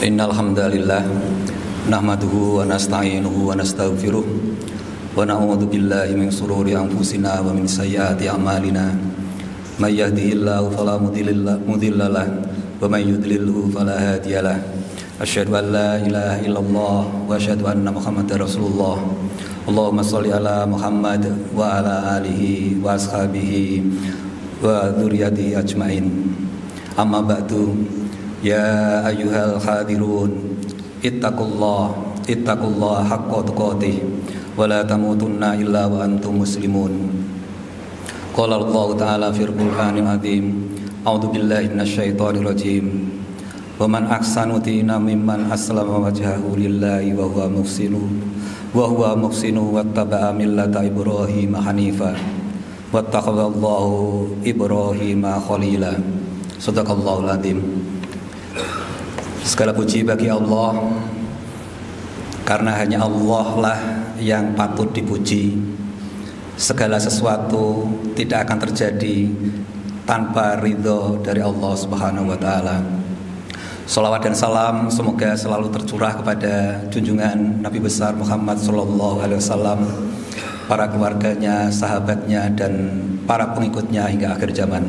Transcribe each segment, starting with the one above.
Innal hamdalillah nahmaduhu wa nasta'inuhu wa nastaghfiruh wa na'udzu billahi min shururi anfusina wa min sayyiati a'malina. May yahdihillahu fala mudilla lahu wa may yudlilhu fala hadiyalah. Asyhadu an la ilaha illallah wa asyhadu anna Muhammadar Rasulullah. Allahumma shalli ala Muhammad wa ala alihi wa ashabihi wa dzurriyyatihi ajmain. Amma ba'du. Ya ayyuhal hadirun ittaqullah haqqa tuqatih wa la tamutunna illa wa antum muslimun. Qala Allah ta'ala fil Qur'anil azim. A'udzu billahi minasyaitonir rajim. Wa man ahsanu dinan mimman aslama wajhahu lillahi wa huwa muhsinu wattaba'a millata Ibrahim hanifa wattakhadallahu Ibrahim khalila. Shadaqallahul azim. Segala puji bagi Allah, karena hanya Allah lah yang patut dipuji. Segala sesuatu tidak akan terjadi tanpa ridho dari Allah Subhanahu wa ta'ala. Shalawat dan salam semoga selalu tercurah kepada junjungan Nabi besar Muhammad sallallahu alaihi wasallam, para keluarganya, sahabatnya, dan para pengikutnya hingga akhir zaman.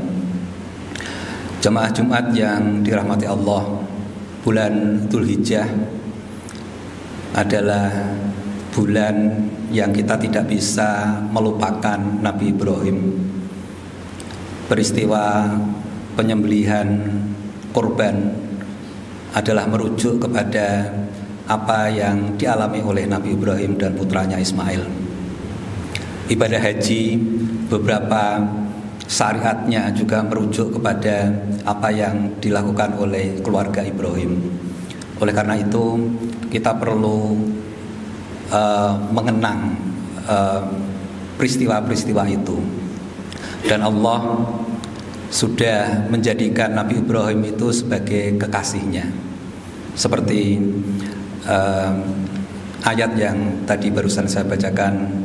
Jamaah Jumat yang dirahmati Allah, bulan Dzulhijjah adalah bulan yang kita tidak bisa melupakan Nabi Ibrahim. Peristiwa penyembelihan kurban adalah merujuk kepada apa yang dialami oleh Nabi Ibrahim dan putranya Ismail. Ibadah haji beberapa syariatnya juga merujuk kepada apa yang dilakukan oleh keluarga Ibrahim. Oleh karena itu kita perlu mengenang peristiwa-peristiwa itu. Dan Allah sudah menjadikan Nabi Ibrahim itu sebagai kekasihnya. Seperti ayat yang tadi barusan saya bacakan,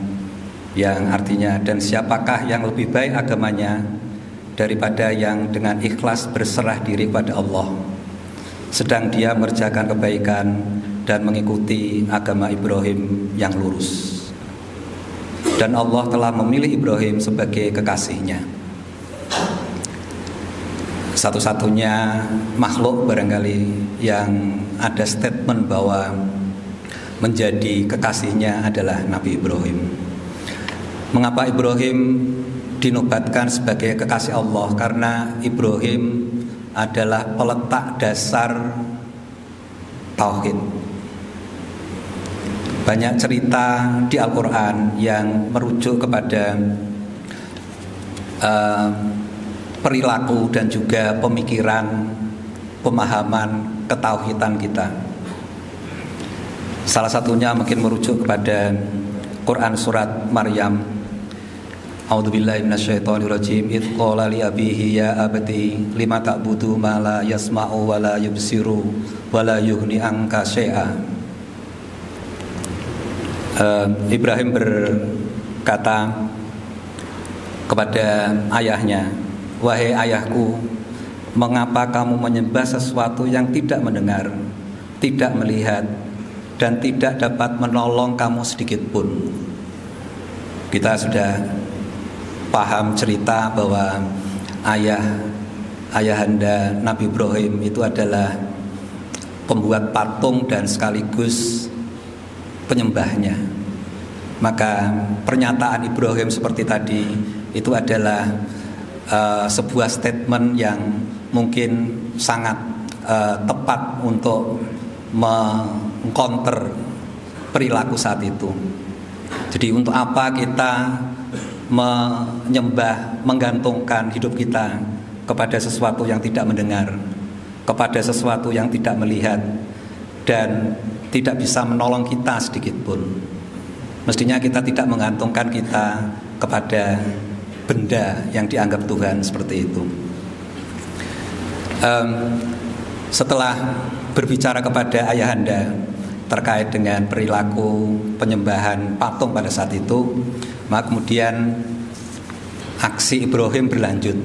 yang artinya, dan siapakah yang lebih baik agamanya daripada yang dengan ikhlas berserah diri kepada Allah, sedang dia mengerjakan kebaikan dan mengikuti agama Ibrahim yang lurus. Dan Allah telah memilih Ibrahim sebagai kekasihnya. Satu-satunya makhluk barangkali yang ada statement bahwa menjadi kekasihnya adalah Nabi Ibrahim. Mengapa Ibrahim dinobatkan sebagai kekasih Allah? Karena Ibrahim adalah peletak dasar tauhid. Banyak cerita di Al-Quran yang merujuk kepada perilaku dan juga pemikiran, pemahaman ketauhidan kita. Salah satunya mungkin merujuk kepada Quran surat Maryam. A'udzubillahi minasyaitonir rajim. Idz qala li abihi ya abati lima ta'budu ma la yasma'u wa la yubsiru wa la yughni anka syai'a. Ibrahim berkata kepada ayahnya, "Wahai ayahku, mengapa kamu menyembah sesuatu yang tidak mendengar, tidak melihat, dan tidak dapat menolong kamu sedikit pun?" Kita sudah paham cerita bahwa ayahanda Nabi Ibrahim itu adalah pembuat patung dan sekaligus penyembahnya. Maka pernyataan Ibrahim seperti tadi itu adalah sebuah statement yang mungkin sangat tepat untuk mengcounter perilaku saat itu. Jadi untuk apa kita menyembah, menggantungkan hidup kita kepada sesuatu yang tidak mendengar, kepada sesuatu yang tidak melihat, dan tidak bisa menolong kita sedikit pun. Mestinya kita tidak menggantungkan kita kepada benda yang dianggap Tuhan seperti itu. Setelah berbicara kepada ayahanda terkait dengan perilaku penyembahan patung pada saat itu, maka kemudian aksi Ibrahim berlanjut.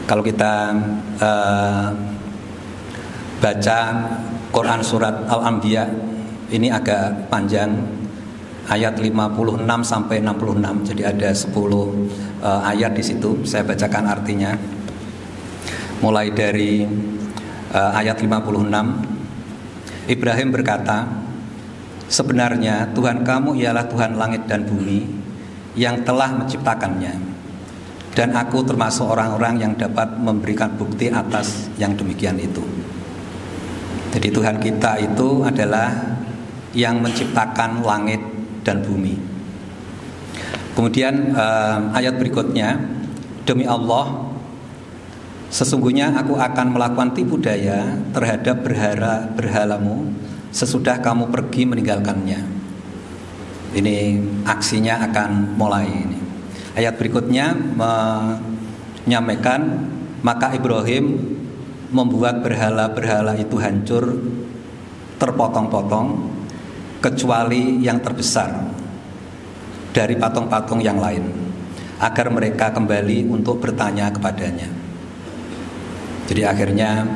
Kalau kita baca Quran surat Al-Anbiya. Ini agak panjang, ayat 56 sampai 66. Jadi ada 10 ayat di situ. Saya bacakan artinya. Mulai dari ayat 56. Ibrahim berkata, sebenarnya Tuhan kamu ialah Tuhan langit dan bumi yang telah menciptakannya, dan aku termasuk orang-orang yang dapat memberikan bukti atas yang demikian itu. Jadi Tuhan kita itu adalah yang menciptakan langit dan bumi. Kemudian ayat berikutnya, demi Allah, sesungguhnya aku akan melakukan tipu daya terhadap berhalamu sesudah kamu pergi meninggalkannya. Ini aksinya akan mulai ini. Ayat berikutnya menyampaikan, maka Ibrahim membuat berhala-berhala itu hancur terpotong-potong, kecuali yang terbesar dari patung-patung yang lain, agar mereka kembali untuk bertanya kepadanya. Jadi akhirnya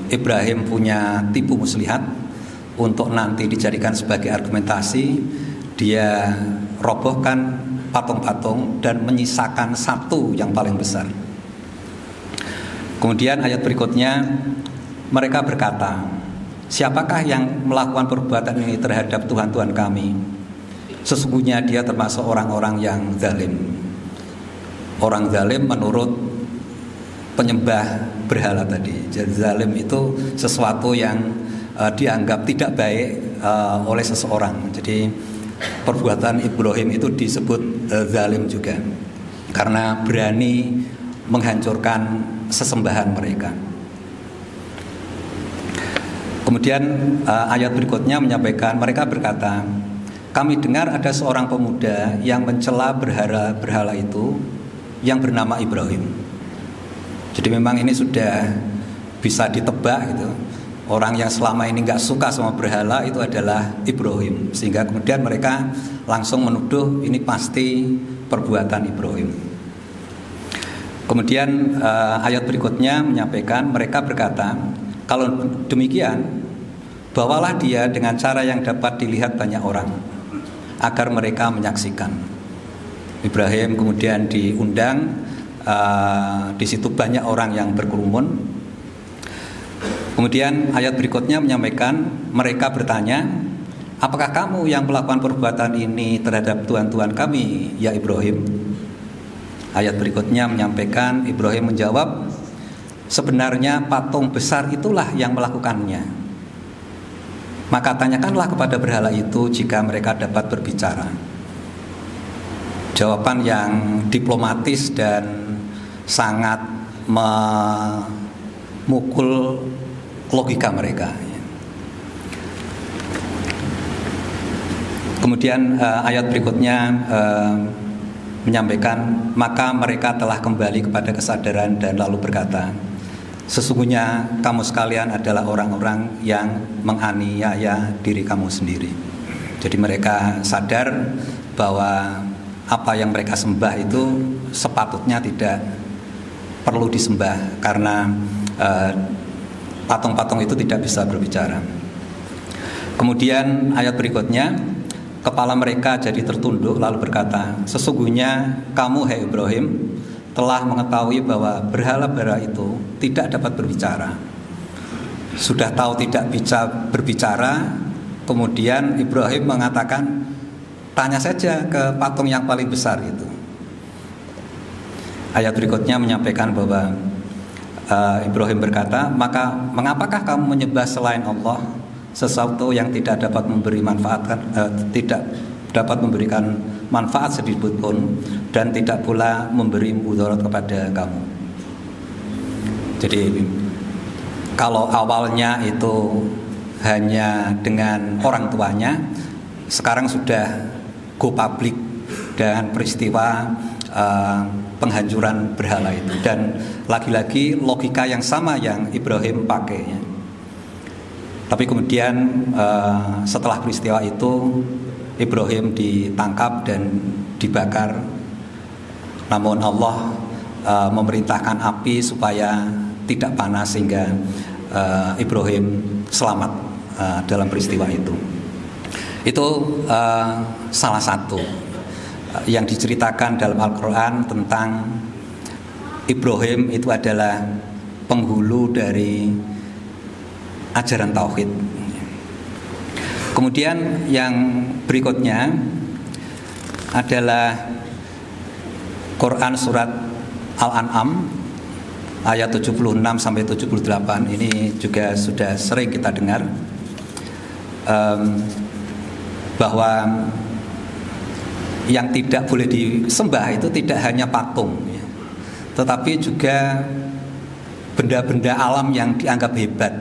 Ibrahim punya tipu muslihat untuk nanti dijadikan sebagai argumentasi. Dia robohkan patung-patung dan menyisakan satu yang paling besar. Kemudian ayat berikutnya, mereka berkata, siapakah yang melakukan perbuatan ini terhadap Tuhan-Tuhan kami? Sesungguhnya dia termasuk orang-orang yang zalim. Orang zalim menurut penyembah berhala tadi. Jadi zalim itu sesuatu yang dianggap tidak baik oleh seseorang. Jadi perbuatan Ibrahim itu disebut zalim juga, karena berani menghancurkan sesembahan mereka. Kemudian ayat berikutnya menyampaikan, mereka berkata, kami dengar ada seorang pemuda yang mencela berhala itu yang bernama Ibrahim. Jadi memang ini sudah bisa ditebak gitu. Orang yang selama ini nggak suka sama berhala itu adalah Ibrahim, sehingga kemudian mereka langsung menuduh ini pasti perbuatan Ibrahim. Kemudian ayat berikutnya menyampaikan, mereka berkata, kalau demikian, bawalah dia dengan cara yang dapat dilihat banyak orang, agar mereka menyaksikan. Ibrahim kemudian diundang, di situ banyak orang yang berkerumun. Kemudian ayat berikutnya menyampaikan, mereka bertanya, apakah kamu yang melakukan perbuatan ini terhadap Tuhan-Tuhan kami, ya Ibrahim? Ayat berikutnya menyampaikan, Ibrahim menjawab, sebenarnya patung besar itulah yang melakukannya. Maka tanyakanlah kepada berhala itu jika mereka dapat berbicara. Jawaban yang diplomatis dan sangat memukul logika mereka. Kemudian ayat berikutnya menyampaikan, maka mereka telah kembali kepada kesadaran dan lalu berkata, sesungguhnya kamu sekalian adalah orang-orang yang menganiaya diri kamu sendiri. Jadi mereka sadar bahwa apa yang mereka sembah itu sepatutnya tidak perlu disembah, karena patung-patung itu tidak bisa berbicara. Kemudian ayat berikutnya, kepala mereka jadi tertunduk lalu berkata, sesungguhnya kamu, hai Ibrahim, telah mengetahui bahwa berhala-berhala itu tidak dapat berbicara. Sudah tahu tidak bisa berbicara, kemudian Ibrahim mengatakan, tanya saja ke patung yang paling besar itu. Ayat berikutnya menyampaikan bahwa Ibrahim berkata, maka mengapakah kamu menyembah selain Allah sesuatu yang tidak dapat memberi manfaat, tidak dapat memberikan manfaat sedikit pun, dan tidak pula memberi mudarat kepada kamu. Jadi kalau awalnya itu hanya dengan orang tuanya, sekarang sudah go public dengan peristiwa penghancuran berhala itu. Dan lagi-lagi logika yang sama yang Ibrahim pakai ya. Tapi kemudian setelah peristiwa itu Ibrahim ditangkap dan dibakar. Namun Allah memerintahkan api supaya tidak panas, sehingga Ibrahim selamat dalam peristiwa itu. Itu salah satu yang diceritakan dalam Al-Quran tentang Ibrahim itu adalah penghulu dari ajaran tauhid. Kemudian yang berikutnya adalah Quran surat Al-An'am ayat 76 sampai 78. Ini juga sudah sering kita dengar bahwa yang tidak boleh disembah itu tidak hanya patung, tetapi juga benda-benda alam yang dianggap hebat.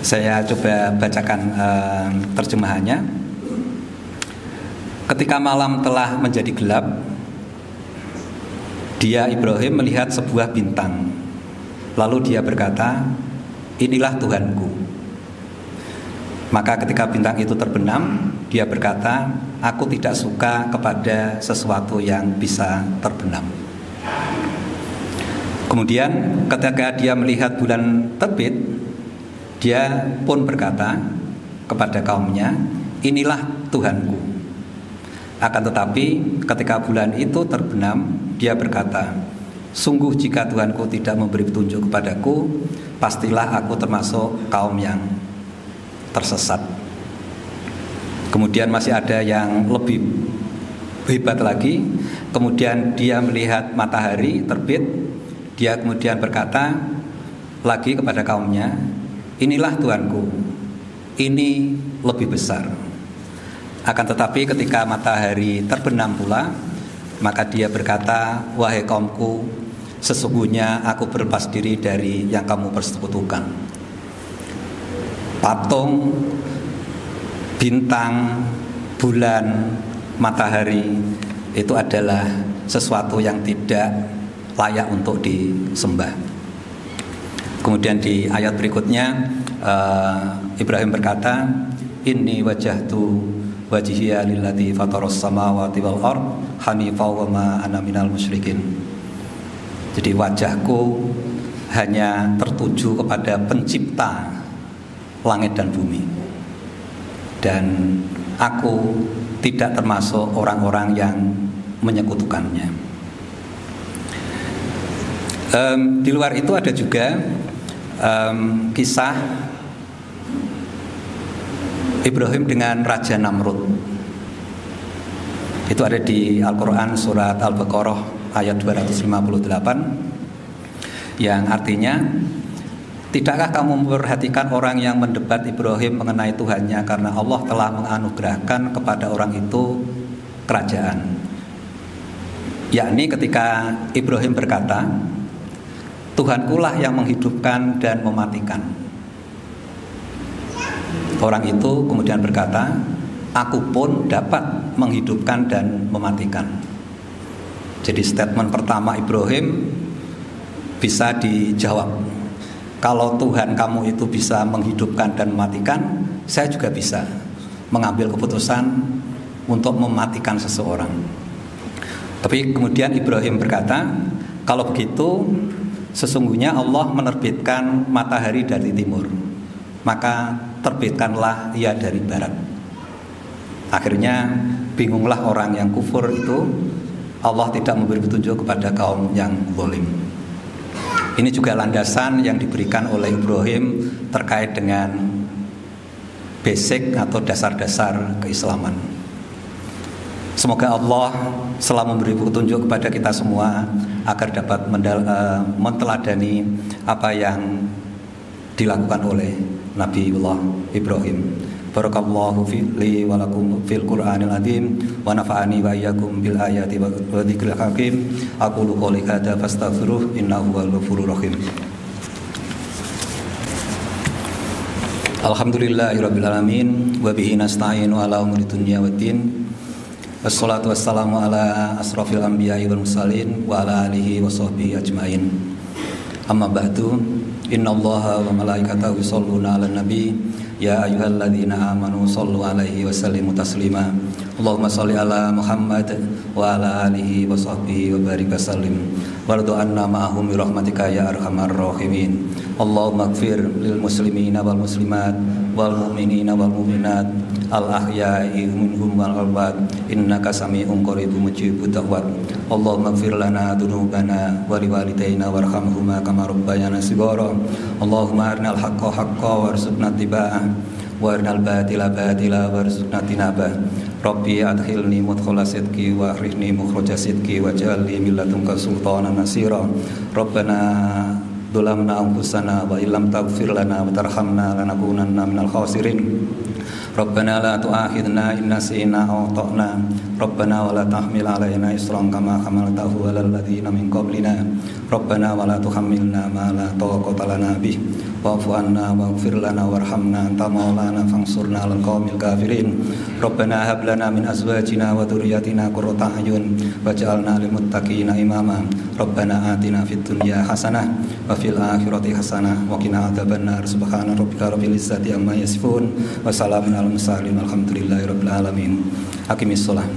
Saya coba bacakan terjemahannya. Ketika malam telah menjadi gelap, dia Ibrahim melihat sebuah bintang. Lalu dia berkata, "Inilah Tuhanku." Maka ketika bintang itu terbenam, dia berkata, "Aku tidak suka kepada sesuatu yang bisa terbenam." Kemudian ketika dia melihat bulan terbit, dia pun berkata kepada kaumnya, "Inilah Tuhanku." Akan tetapi ketika bulan itu terbenam, dia berkata, "Sungguh jika Tuhanku tidak memberi petunjuk kepadaku, pastilah aku termasuk kaum yang tersesat." Kemudian masih ada yang lebih hebat lagi. Kemudian dia melihat matahari terbit. Dia kemudian berkata lagi kepada kaumnya, "Inilah Tuhanku, ini lebih besar." Akan tetapi ketika matahari terbenam pula, maka dia berkata, "Wahai kaumku, sesungguhnya aku berlepas diri dari yang kamu persekutukan." Patung, bintang, bulan, matahari itu adalah sesuatu yang tidak layak untuk disembah. Kemudian di ayat berikutnya Ibrahim berkata, "Inni wajjahtu wajhiya lillati fataras samawati wal ard hanifan wa ma ana minal musyrikin." Jadi wajahku hanya tertuju kepada pencipta langit dan bumi, dan aku tidak termasuk orang-orang yang menyekutukannya. Di luar itu ada juga kisah Ibrahim dengan Raja Namrud. Itu ada di Al-Quran surat Al-Baqarah ayat 258, yang artinya, "Tidakkah kamu memperhatikan orang yang mendebat Ibrahim mengenai Tuhannya karena Allah telah menganugerahkan kepada orang itu kerajaan?" Yakni ketika Ibrahim berkata, "Tuhankulah yang menghidupkan dan mematikan." Orang itu kemudian berkata, "Aku pun dapat menghidupkan dan mematikan." Jadi statement pertama Ibrahim bisa dijawab. Kalau Tuhan kamu itu bisa menghidupkan dan mematikan, saya juga bisa mengambil keputusan untuk mematikan seseorang. Tapi kemudian Ibrahim berkata, "Kalau begitu, sesungguhnya Allah menerbitkan matahari dari timur, maka terbitkanlah ia dari barat." Akhirnya bingunglah orang yang kufur itu. Allah tidak memberi petunjuk kepada kaum yang zalim. Ini juga landasan yang diberikan oleh Ibrahim terkait dengan basic atau dasar-dasar keislaman. Semoga Allah selalu memberi petunjuk kepada kita semua agar dapat menteladani apa yang dilakukan oleh Nabiullah Ibrahim. Barakallahu li wa lakum fil Qur'anil azim wa nafa'ani wa iyyakum bil ayati wa dzikril hakim. Aqulu qouli hadza fastaghfiruh innahu huwal ghafurur rahim. Alhamdulillahirabbil alamin wa bihi nasta'inu ala umuri dunya waddin. Wassalatu wassalamu ala asrofil anbiya'i wal mursalin wa ala alihi wa sahbihi ajmain. Amma ba'du. Innallaha wa malaikatahu yusholluna 'alan nabi ya ayyuhalladzina amanu shallu 'alaihi wa sallimu taslima. Allahumma shalli ala Muhammad wa ala alihi wa sahbihi wa barik wa sallim. Wardu anna ma'ahum bi rahmatika ya arhamar rahimin. Allahumma ighfir lil muslimina wal muslimat wal mu'minina wal mu'minat al ahya'i minhum wal amwat innaka sami'un qaribun mujibud da'wat. Allahumma ighfir lana dzunubana wa liwalidayna warhamhuma kama rabbayana shighara. Allahumma arinal haqqa haqqan warzuqna ittiba'ah wa arinal batila batila warzuqna tinabah. Rabbi adkhilni mudkhala sidqi wa akhrijni mukhraja sidqi waj'alni min ladunka sultanan nasira. Rabbana Dulamna anfusana wa illam taghfir lana wa tarhamna lanakunanna minal khasirin. Rabbana la tu'akhidna in nasina aw akhtana. Rabbana wa la tahmil 'alaina isran kama hamaltahu 'alal ladzina min qablina. Rabbana wa la tuhammilna ma la taqata lana bih. Wa'fu 'anna waghfir lana warhamna anta maulana fansurna 'alal qaumil kafirin. Rabbana hab lana min azwajina wa dhurriyyatina qurrata a'yun waj'alna lil muttaqina imama. Rabbana atina fid dunya hasanah wa fil akhirati hasanah wa qina adzabannar. Subhana rabbika rabbil izzati amma yasifun wa salamun alal mursalin walhamdulillahi rabbil alamin. Aqimis shalah.